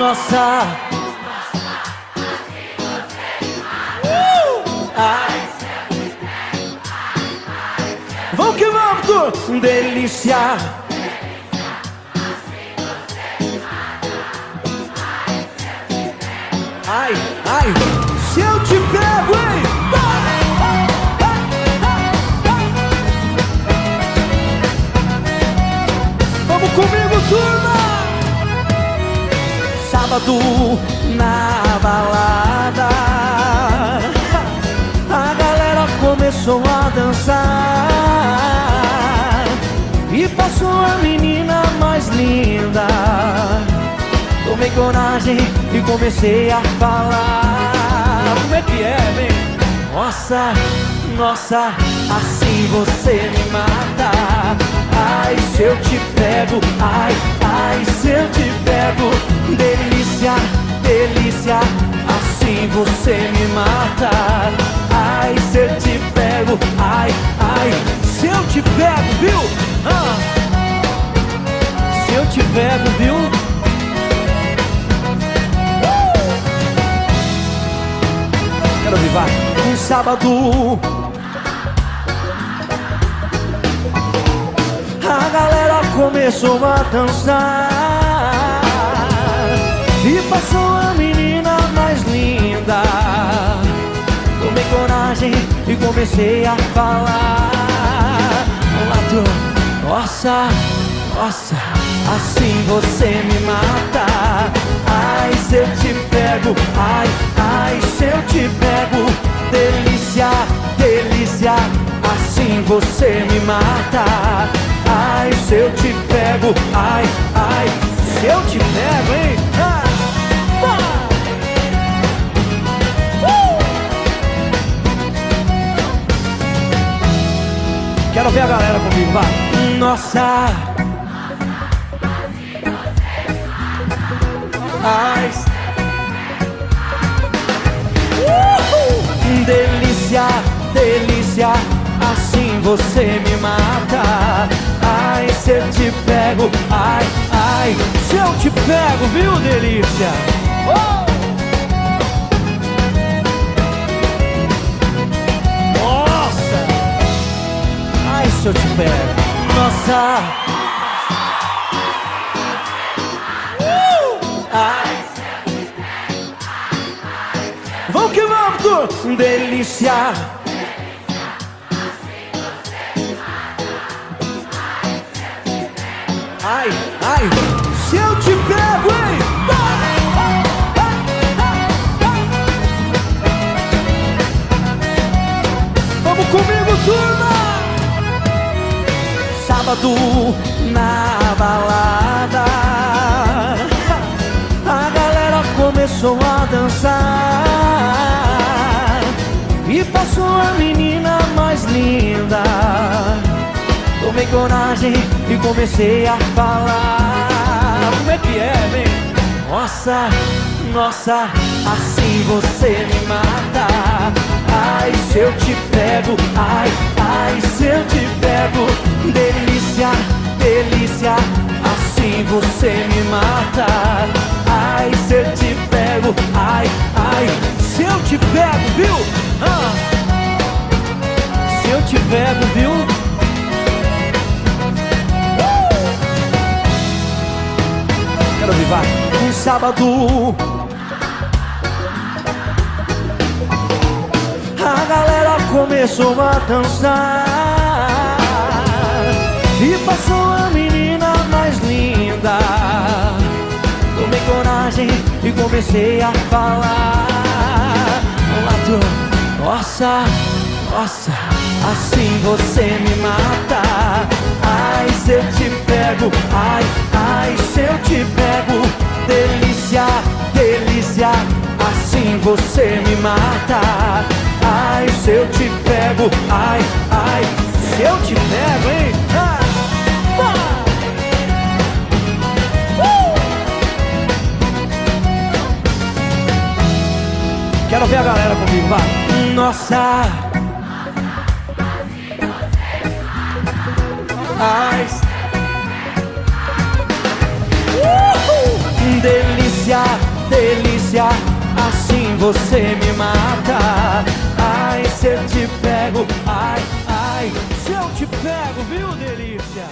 Nossa, ai. Vamos que vamos, tu delícia. Ai, ai, se eu te pego, hein? Vamos comigo, turma! Sábado na balada, a galera começou a dançar e passou a menina mais linda. Tomei coragem e comecei a falar. Como é que é, vem? Nossa, nossa, assim você me mata. Ai, se eu te pego, ai, ai, se eu te pego. Delícia, delícia, assim você me mata. Ai, se eu te pego, ai, ai, se eu te pego, viu? Se eu te pego, viu? Quero vivar um sábado. A galera começou a dançar e passou a menina mais linda. Tomei coragem e comecei a falar. Nossa, nossa, assim você me mata. Ai, se eu te pego, ai, ai, se eu te pego. Delícia, delícia, assim você me mata. Ai, se eu te pego, ai, ai, se eu te pego, hein? Quero ver a galera comigo, vai. Nossa, ai, delícia, delícia, assim você me mata. Ai, se eu te pego, ai, ai, se eu te pego, viu, delícia? Nossa, ai, se eu te pego, nossa, ai. Vamos que vamos, tu delícia. Ai, ai, se eu te pego, hein? Vamos comigo, turma! Sábado na balada, a galera começou a dançar e passou a menina mais linda. Tomei coragem e comecei a falar. Como é que é, vem? Nossa, nossa, assim você me mata. Ai, se eu te pego, ai, ai, se eu te pego. Delícia, delícia, assim você me mata. Ai, se eu te pego, ai, ai, se eu te pego, viu? Se eu te pego, viu? Quero vivar um sábado. A galera começou a dançar e passou a menina mais linda. Tomei coragem e comecei a falar. Nossa, nossa, assim você me mata. Ai, se eu te pego, ai, ai, se eu te pego. Delícia, delícia, assim você me mata. Ai, se eu te pego, ai, ai, se eu te pego, hein? Quero ver a galera comigo, vai. Nossa, ai, delícia, delícia, assim você me mata. Ai, se eu te pego, ai, ai, se eu te pego, viu, delícia?